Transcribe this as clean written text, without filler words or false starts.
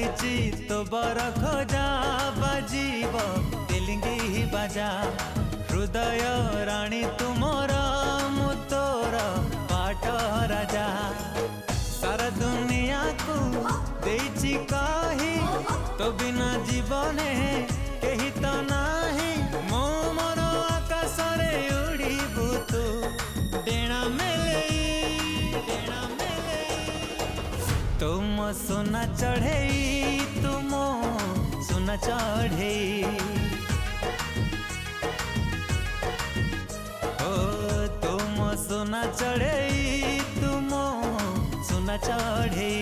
चालीची तो बर खोजा बाजीब तेलिंगी बाजा हृदय राणी तुमर मु तोर पाट राजा सारा दुनिया को देइछि कही तो बिना जीवने कही तो नाही मो मोर आकाश रे उड़ीबु तू डेणा मेले तुम सोना चढ़े तुम सोना चढ़े ओ तुम सोना चढ़े तुम सोना चढ़े।